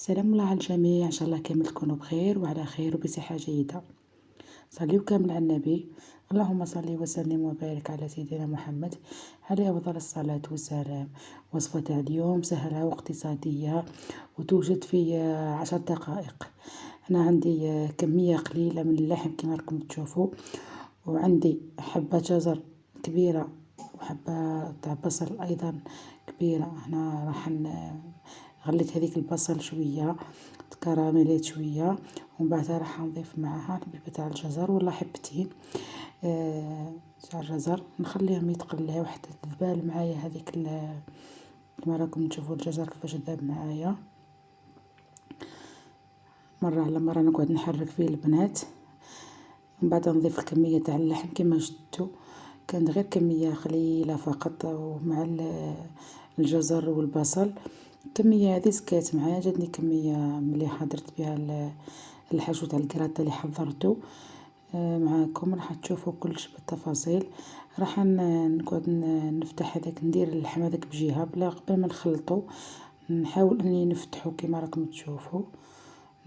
سلام الله على الجميع، إن شاء الله كامل تكونوا بخير وعلى خير وبصحة جيدة. صليوا كامل على النبي. اللهم صل وسلم وبارك على سيدنا محمد عليه أفضل الصلاة والسلام. وصفة تاع اليوم سهلة واقتصادية وتوجد في 10 دقائق. أنا عندي كمية قليلة من اللحم كما راكم تشوفوا، وعندي حبة جزر كبيرة وحبة تاع بصل أيضا كبيرة. هنا راح غليت هذيك البصل شوية تكراميليت شوية، ومن بعد راح نضيف معها الحبة تاع الجزر ولا حبتين تاع الجزر، نخليهم يتقلاو حتى تذبال معايا هذيك كما راكم تشوفوا الجزر كيفاش ذاب معايا. مرة على مرة نقعد نحرك فيه البنات. من بعد نضيف الكمية تاع اللحم كما شفتوا، كانت غير كمية قليلة فقط، ومع الجزر والبصل الكمية هذه سكات معايا، جاتني كمية مليحة درت بها الحشو تاع الكراطة اللي حضرته معاكم. راح تشوفوا كلش بالتفاصيل. راح نقعد نفتح هذاك، ندير اللحم هذاك بجهة بلا قبل ما نخلطو، نحاول اني نفتحو كما راكم تشوفوا،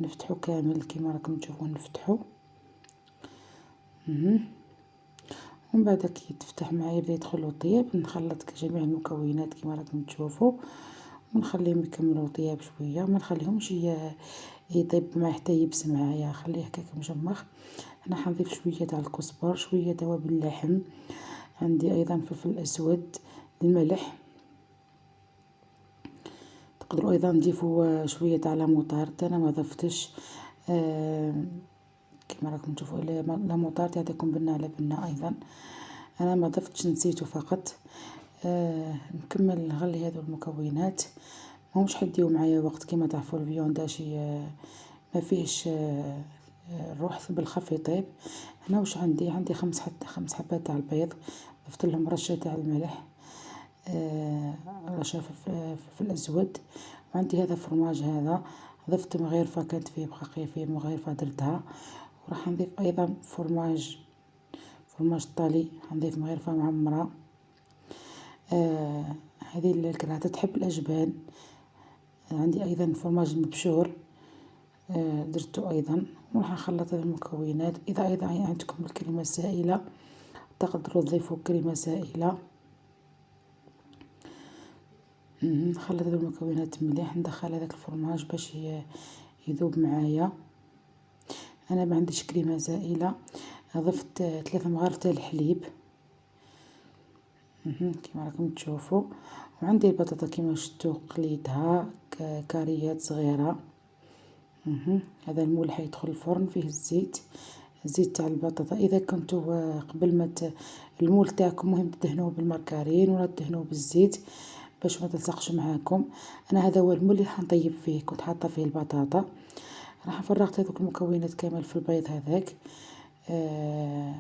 نفتحو كامل كما راكم تشوفوا نفتحو. ومن بعد كي تفتح معايا بدا يدخل طياب، نخلط جميع المكونات كما راكم تشوفوا ونخليهم يكملوا طياب شويه، ما نخليهمش يطيب معايا حتى يبس معايا، خليه هكاك مجمخ. انا حنضيف شويه تاع الكزبر، شويه توابل اللحم، عندي ايضا فلفل اسود، الملح. تقدروا ايضا تضيفوا شويه تاع لاموطارد، انا ما ضفتش كما راكم تشوفوا لاموطارد يعطيكم بنه على بنه. ايضا انا ما ضفتش، نسيته فقط. نكمل نغلي هذو المكونات، ماهمش حديو معايا وقت كما تعرفوا الفيونداشي ما فيهش الروح بالخف يطيب. هنا واش عندي 5 حبات تاع البيض، ضفت لهم رشه تاع الملح، رشه فلفل اسود، وعندي هذا فرماج، هذا ضفت مغيرفه كانت فيه بقاقيه فيه مغيرفه درتها. وراح نضيف ايضا فرماج طالي، نضيف مغيرفه معمره. هذه الكراهة تحب الأجبان. عندي أيضا فرماج مبشور درته أيضا. وراح نخلط هذه المكونات. إذا أيضا عندكم الكريمة السائلة تقدروا تضيفوا كريمة سائلة. نخلط هذه المكونات مليح، ندخل هذاك الفرماج باش يذوب معايا. أنا ما عنديش كريمة سائلة، ضفت 3 مغارف تاع الحليب كما راكم تشوفوا. وعندي البطاطا كما شفتوا قليتها كاريات صغيره. هذا المول حيدخل الفرن فيه الزيت تاع البطاطا. اذا كنتوا قبل ما المول تاعكم مهم تدهنوه بالماركارين ولا تدهنوه بالزيت باش ما تلصقش معاكم. انا هذا هو المول اللي حنطيب فيه، كنت حاطه فيه البطاطا. راح فرغت هذوك المكونات كامل في البيض هذاك،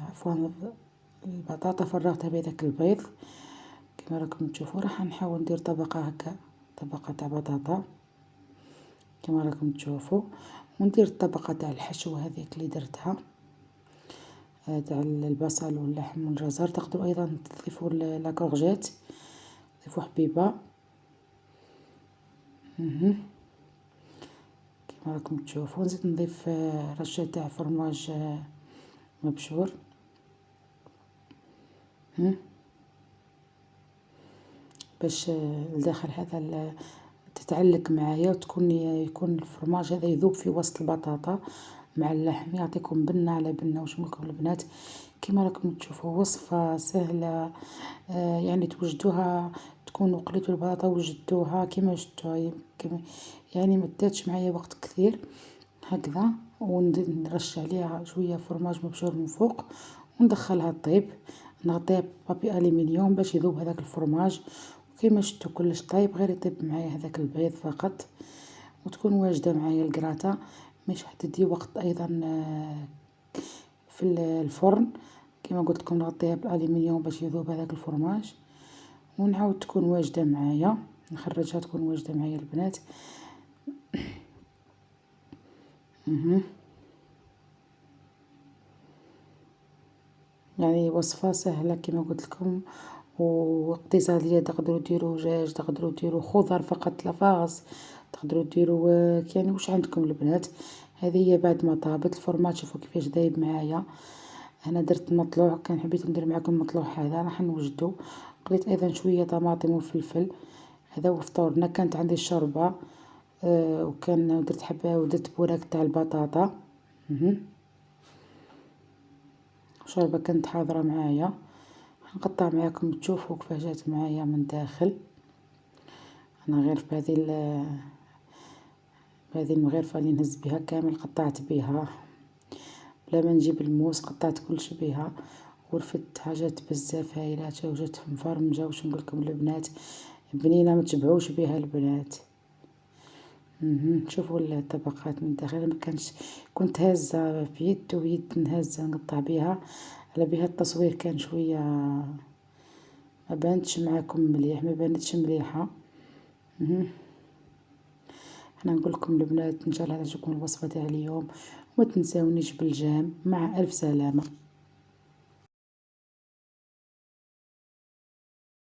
عفوا البطاطا فرغتها بهذاك البيض كما راكم تشوفوا. راح نحاول ندير طبقة هكا، طبقة تاع بطاطا كما راكم تشوفوا، وندير الطبقة تاع الحشو هذيك اللي درتها تاع البصل واللحم والجزر. تقدروا ايضا تضيفوا لاكورجيت، تضيفوا حبيبة كما راكم تشوفوا. نزيد نضيف رشة تاع فرماج مبشور باش الداخل هذا تتعلق معايا، يكون الفرماج هذا يذوب في وسط البطاطا مع اللحم، يعطيكم بنه على بنه. وش لكم البنات كما راكم تشوفوا وصفه سهله، يعني توجدوها، تكونوا قليتوا البطاطا وجدوها كما شفتوها، يعني ما داتش معايا وقت كثير هكذا. ونرش عليها شويه فرماج مبشور من فوق وندخلها طيب، نغطيها بابي الومنيوم باش يذوب هذاك الفرماج. كيما شفتوا كلش طيب، غير يطيب معايا هذاك البيض فقط وتكون واجده معايا الكراطه. مش حتدي وقت ايضا في الفرن، كما قلت لكم نغطيها بالالومنيوم باش يذوب هذاك الفرماج ونعاود تكون واجده معايا، نخرجها تكون واجده معايا البنات. يعني وصفه سهله كما قلت لكم واقتصادية. تقدروا ديروا دجاج، تقدروا ديروا خضر فقط لا فاغس، تقدروا ديروا يعني واش عندكم البنات. هذه هي بعد ما طابت الفرماج. شوفوا كيفاش دايب معايا. انا درت مطلوع، كان حبيت ندير معكم المطلوع هذا راح نوجدو. قليت ايضا شويه طماطم وفلفل. هذا هو فطورنا. كانت عندي الشوربه وكان درت حبه ودرت بوراك تاع البطاطا. شوربه كانت حاضره معايا. نقطع معاكم تشوفوا كيفاش جات معايا من داخل. انا غير في بهذه المغرفه اللي نهز بها كامل قطعت بها بلا ما نجيب الموس. قطعت كلش بها ورفدتها. جات بزاف هايلة وجات مفرمجة. واش نقولكم البنات، بنينة ما تشبعوش بها البنات. شوفوا الطبقات من داخل. ما كانش كنت هازة في يد ويد نهزة نقطع بها. على بها التصوير كان شوية ما بانتش معاكم مليح، ما بانتش مليحة. انا نقول لكم البنات ان شاء الله تعجبكم الوصفه تاع اليوم، وما تنساونيش بالجام. مع الف سلامه.